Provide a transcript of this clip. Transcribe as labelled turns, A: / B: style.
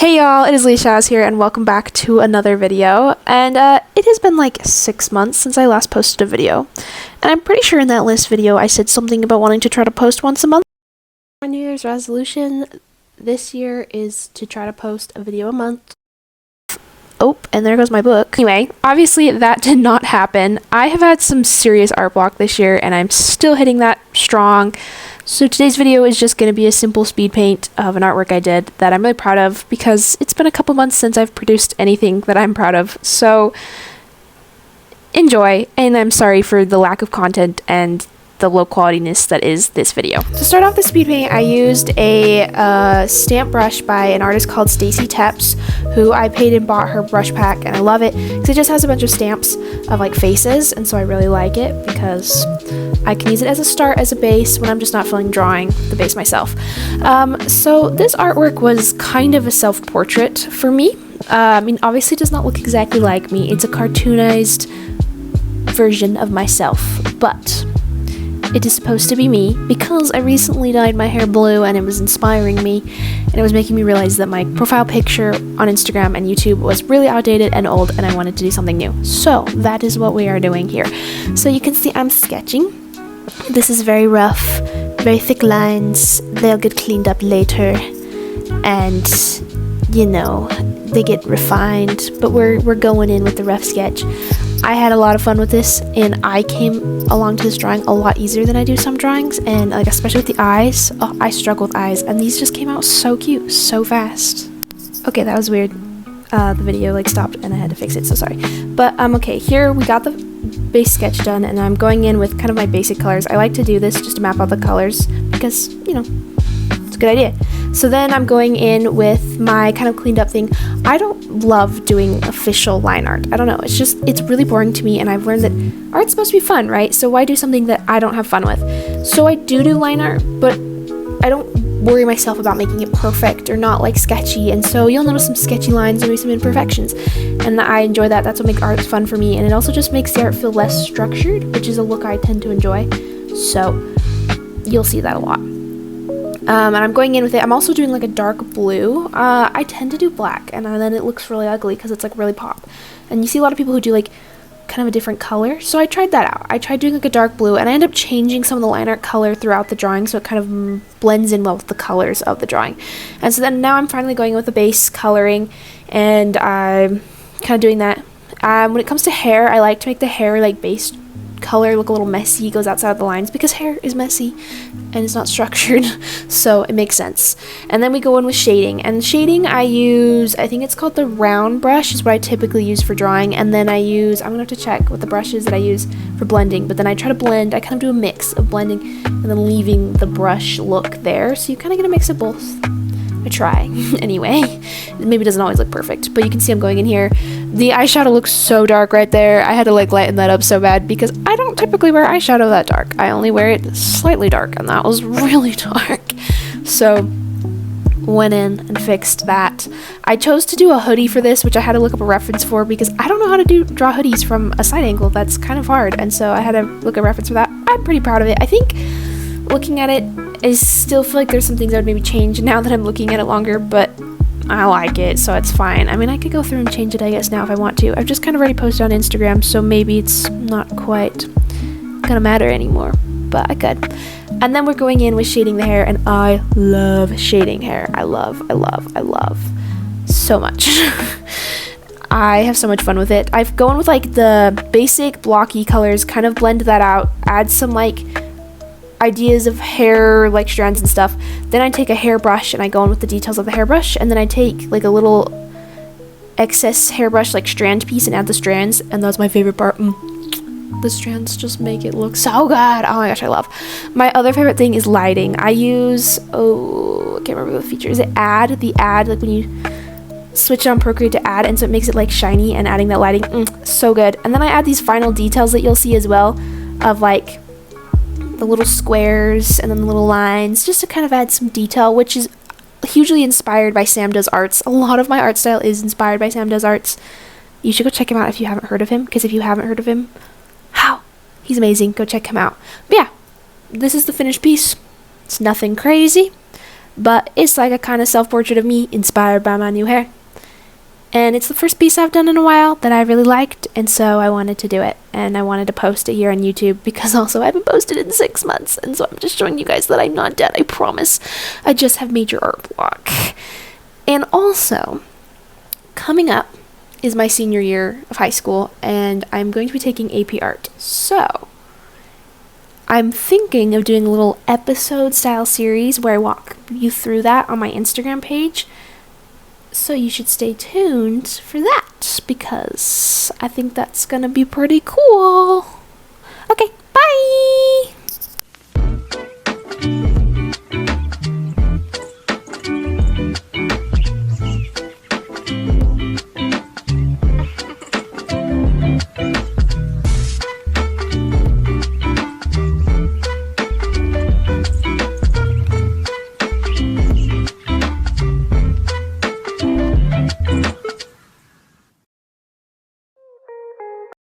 A: Hey y'all, it is LilliethShadows here and welcome back to another video. And it has been like 6 months since I last posted a video. And I'm pretty sure in that last video I said something about wanting to try to post once a month. My New Year's resolution this year is to try to post a video a month. Oh, and there goes my book. Anyway, obviously that did not happen. I have had some serious art block this year and I'm still hitting that strong. So today's video is just going to be a simple speed paint of an artwork I did that I'm really proud of because it's been a couple months since I've produced anything that I'm proud of. So enjoy, and I'm sorry for the lack of content and the low qualityness that is this video. To start off the speed paint, I used a stamp brush by an artist called Stacy Tepps, who I paid and bought her brush pack, and I love it because it just has a bunch of stamps of like faces, and so I really like it because I can use it as a start, as a base, when I'm just not feeling drawing the base myself. So this artwork was kind of a self-portrait for me. I mean, obviously it does not look exactly like me. It's a cartoonized version of myself, but it is supposed to be me because I recently dyed my hair blue and it was inspiring me, and it was making me realize that my profile picture on Instagram and YouTube was really outdated and old, and I wanted to do something new. So that is what we are doing here. So you can see I'm sketching. This is very rough, very thick lines. They'll get cleaned up later, and you know, they get refined, but we're going in with the rough sketch. I had a lot of fun with this, and I came along to this drawing a lot easier than I do some drawings, and like especially with the eyes. Oh, I struggle with eyes, and these just came out so cute, so fast. Okay, that was weird. The video like stopped and I had to fix it, so sorry. But okay, here we got the base sketch done, and I'm going in with kind of my basic colors. I like to do this just to map out the colors because, you know, it's a good idea. So then I'm going in with my kind of cleaned up thing. I don't love doing official line art. I don't know, it's really boring to me, and I've learned that art's supposed to be fun, right? So why do something that I don't have fun with? So I do line art, but I don't worry myself about making it perfect or not like sketchy, and so you'll notice some sketchy lines and maybe some imperfections, and I enjoy that. That's what makes art fun for me, and it also just makes the art feel less structured, which is a look I tend to enjoy, so you'll see that a lot. And I'm going in with it. I'm also doing like a dark blue. I tend to do black, and then it looks really ugly because it's like really pop, and you see a lot of people who do like kind of a different color, so I tried that out. I tried doing like a dark blue, and I end up changing some of the line art color throughout the drawing so it kind of blends in well with the colors of the drawing. And so then now I'm finally going with the base coloring, and I'm kind of doing that. When it comes to hair, I like to make the hair like base color look a little messy, goes outside the lines, because hair is messy and it's not structured, so it makes sense. And then we go in with shading, and shading I use, I think it's called the round brush is what I typically use for drawing, and then I'm gonna have to check what the brushes that I use for blending, but then I try to blend, I kind of do a mix of blending and then leaving the brush look there, so you kind of get a mix of both. I try. Anyway, maybe it doesn't always look perfect, but you can see I'm going in here. The eyeshadow looks so dark right there. I had to like lighten that up so bad because I don't typically wear eyeshadow that dark. I only wear it slightly dark, and that was really dark. So went in and fixed that. I chose to do a hoodie for this, which I had to look up a reference for because I don't know how to draw hoodies from a side angle. That's kind of hard, and so I had to look at a reference for that. I'm pretty proud of it. I think looking at it, I still feel like there's some things I would maybe change now that I'm looking at it longer, but I like it, so it's fine. I mean, I could go through and change it, I guess, now if I want to. I've just kind of already posted on Instagram, so maybe it's not quite gonna matter anymore, but I could. And then we're going in with shading the hair, and I love shading hair. I love so much. I have so much fun with it. I've gone with like the basic blocky colors, kind of blend that out, add some like ideas of hair like strands and stuff. Then I take a hairbrush and I go in with the details of the hairbrush, and then I take like a little excess hairbrush like strand piece and add the strands, and that's my favorite part. The strands just make it look so good. Oh my gosh, I love. My other favorite thing is lighting. I use, I can't remember the feature. Is it add? The add, like when you switch it on Procreate to add, and so it makes it like shiny, and adding that lighting, so good. And then I add these final details that you'll see as well of like the little squares and then the little lines, just to kind of add some detail, which is hugely inspired by Sam Does Arts. A lot of my art style is inspired by Sam Does Arts. You should go check him out if you haven't heard of him, because if you haven't heard of him, how? He's amazing. Go check him out. But yeah, this is the finished piece. It's nothing crazy. but it's like a kind of self-portrait of me inspired by my new hair. And it's the first piece I've done in a while that I really liked, and so I wanted to do it. And I wanted to post it here on YouTube because also I haven't posted in 6 months, and so I'm just showing you guys that I'm not dead, I promise. I just have major art block. And also, coming up is my senior year of high school, and I'm going to be taking AP Art. So, I'm thinking of doing a little episode-style series where I walk you through that on my Instagram page. So you should stay tuned for that, because I think that's gonna be pretty cool. Okay,